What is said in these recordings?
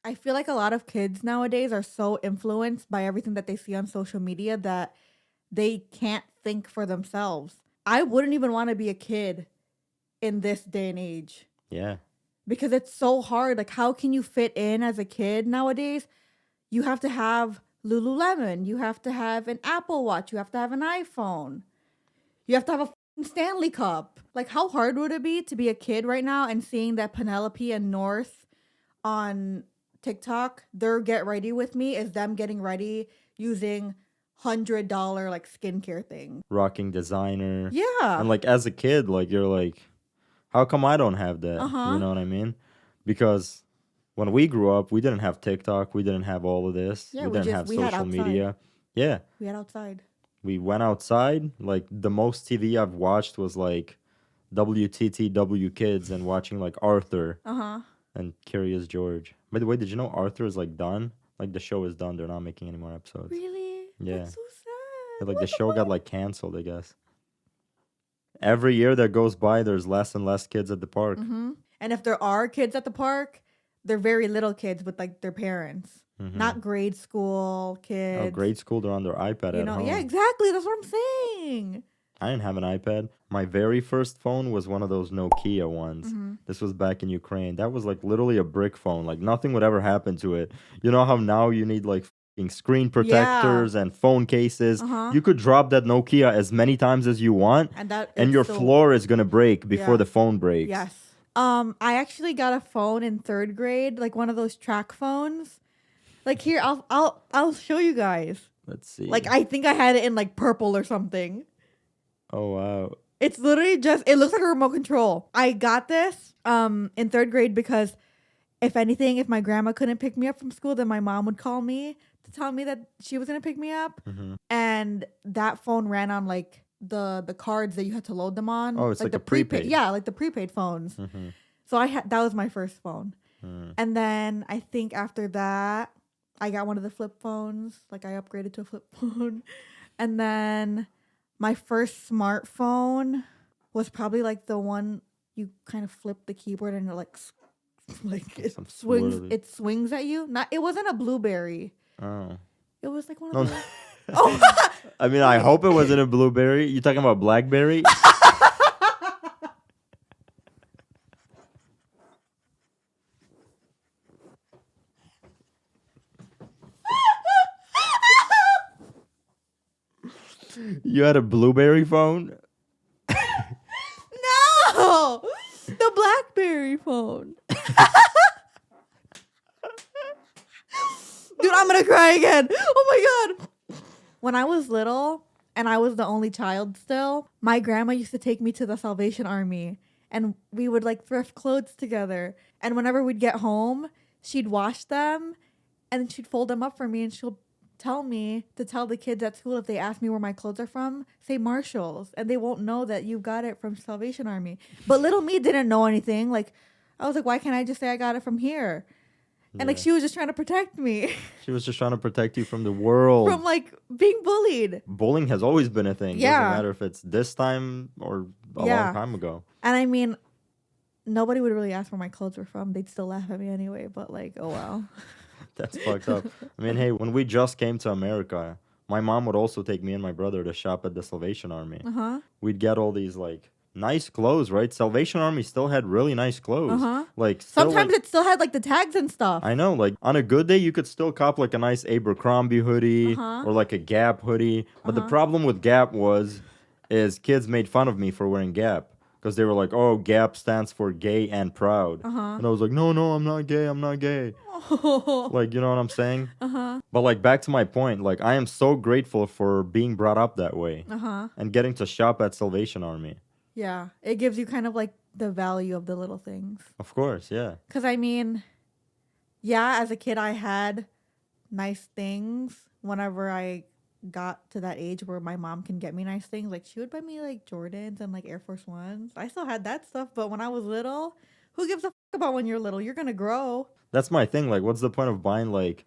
I feel like a lot of kids nowadays are so influenced by everything that they see on social media that they can't think for themselves. I wouldn't even want to be a kid in this day and age Yeah. because it's so hard. Like, how can you fit in as a kid nowadays? You have to have Lululemon. You have to have an Apple Watch. You have to have an iPhone. You have to have a f***ing Stanley Cup. Like, how hard would it be to be a kid right now and seeing that Penelope and North on TikTok, their get ready with me is them getting ready using $100 like skincare thing. Rocking designer. Yeah. And like as a kid, like you're like, how come I don't have that? Uh-huh. You know what I mean? Because when we grew up, we didn't have TikTok. We didn't have all of this. Yeah, we didn't have we had social outside. media. Yeah. We had outside. We went outside. Like the most TV I've watched was like WTTW Kids and watching like Arthur Uh-huh. and Curious George. By the way, did you know Arthur is like done? Like the show is done. They're not making any more episodes. Really? Yeah. That's so sad. Like What the show fuck? got like canceled, I guess. Every year that goes by, there's less and less kids at the park. Mm-hmm. And if there are kids at the park, they're very little kids with like their parents. Mhm. Not grade school kids. Oh, grade school, they're on their iPad You at know, home. yeah, exactly. That's what I'm saying. I didn't have an iPad. My very first phone was one of those Nokia ones. Mm-hmm. This was back in Ukraine. That was like literally a brick phone. Like nothing would ever happen to it. You know how now you need like f***ing screen protectors and phone cases? Uh-huh. You could drop that Nokia as many times as you want, And that and it's your so- floor is gonna break before Yeah. the phone breaks. Yes. I actually got a phone in 3rd grade, like one of those track phones. Like here, I'll show you guys. Let's see. Like I think I had it in like purple or something. Oh wow. It's literally just it looks like a remote control. I got this in 3rd grade because if anything, if my grandma couldn't pick me up from school, then my mom would call me to tell me that she was gonna pick me up. Mhm. And that phone ran on like the cards that you had to load them on. Oh, it's like the a prepaid. Yeah, like the prepaid phones. Mhm. So that was my first phone. Mm. And then I think after that, I got one of the flip phones. Like I upgraded to a flip phone. And then my first smartphone was probably like the one you kind of flip the keyboard and it it Some swings. swirly. It swings at you. It wasn't a BlueBerry. Oh. It was like one No, of no. those. Oh, I mean, I hope it wasn't a blueberry. You talking about blackberry? You had a blueberry phone? no, the BlackBerry phone. Dude, I'm gonna cry again. Oh my god. When I was little and I was the only child still, my grandma used to take me to the Salvation Army and we would like thrift clothes together. And whenever we'd get home, she'd wash them and then she'd fold them up for me and she'll tell me to tell the kids at school if they ask me where my clothes are from, say Marshalls, and they won't know that you got it from Salvation Army. But little me didn't know anything. Like I was like, why can't I just say I got it from here? And like Yeah. she was just trying to protect me She was just trying to protect you from the world. from like being bullied. Bullying has always been a thing. Yeah. Doesn't matter if it's this time or a Yeah. long time ago. And I mean, nobody would really ask where my clothes were from. They'd still laugh at me anyway. But like, oh wow. That's fucked up. I mean, hey, when we just came to America, my mom would also take me and my brother to shop at the Salvation Army. Uh-huh. We'd get all these like nice clothes, right? Salvation Army still had really nice clothes. Uh-huh. Like still, Sometimes like, it still had like the tags and stuff. I know, like on a good day, you could still cop like a nice Abercrombie hoodie Uh-huh. or like a Gap hoodie. But the Uh-huh. problem with Gap is kids made fun of me for wearing Gap because they were like, "Oh, Gap stands for gay and proud," Uh-huh. and I was like, "No, I'm not gay. I'm not gay." Like, you know what I'm saying? Uh-huh. But like back to my point, like I am so grateful for being brought up that way Uh-huh. and getting to shop at Salvation Army. Yeah. It gives you kind of like the value of the little things. Of course, yeah. Cause I mean, yeah, as a kid I had nice things whenever I got to that age where my mom can get me nice things. Like she would buy me like Jordans and like Air Force Ones. I still had that stuff, but when I was little, who gives a fuck about when you're little? You're gonna grow. That's my thing. Like, what's the point of buying like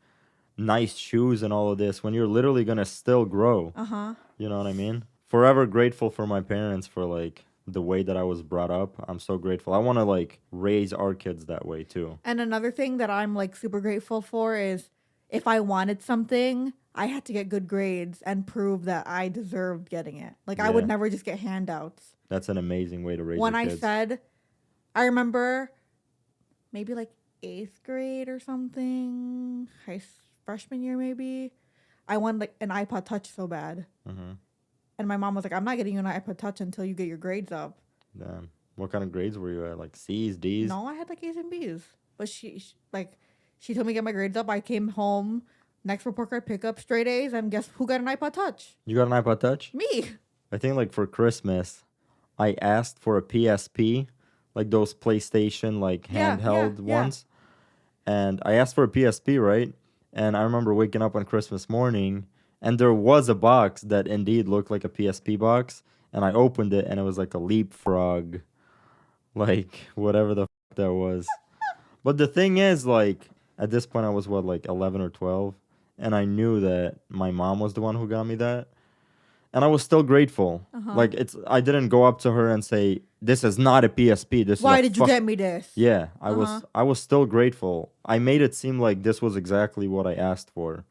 nice shoes and all of this when you're literally gonna still grow? Uh-huh. You know what I mean? Forever grateful for my parents for like the way that I was brought up. I'm so grateful. I want to like raise our kids that way too. And another thing that I'm like super grateful for is if I wanted something, I had to get good grades and prove that I deserved getting it. Like I would Yeah. never just get handouts. That's an amazing way to raise When your I kids. said, I remember maybe like 8th grade or something, freshman year maybe, I wanted like an iPod Touch so bad. Mhm. And my mom was like, I'm not getting you an iPod Touch until you get your grades up. Damn. What kind of grades were you at? Like C's, D's? No, I had like A's and B's. But she told me to get my grades up. I came home, next report card pickup, straight A's, and guess who got an iPod Touch? You got an iPod Touch? Me. I think like for Christmas, I asked for a PSP, like those PlayStation like Yeah, handheld yeah. ones. And I asked for a PSP, right? And I remember waking up on Christmas morning and there was a box that indeed looked like a PSP box. And I opened it and it was like a Leapfrog, like whatever the that was. But the thing is, like, at this point I was what, like 11 or 12. And I knew that my mom was the one who got me that. And I was still grateful. Uh-huh. Like I didn't go up to her and say, "This is not a PSP. This Why is a did you get me this? Yeah, Uh-huh. I was still grateful. I made it seem like this was exactly what I asked for.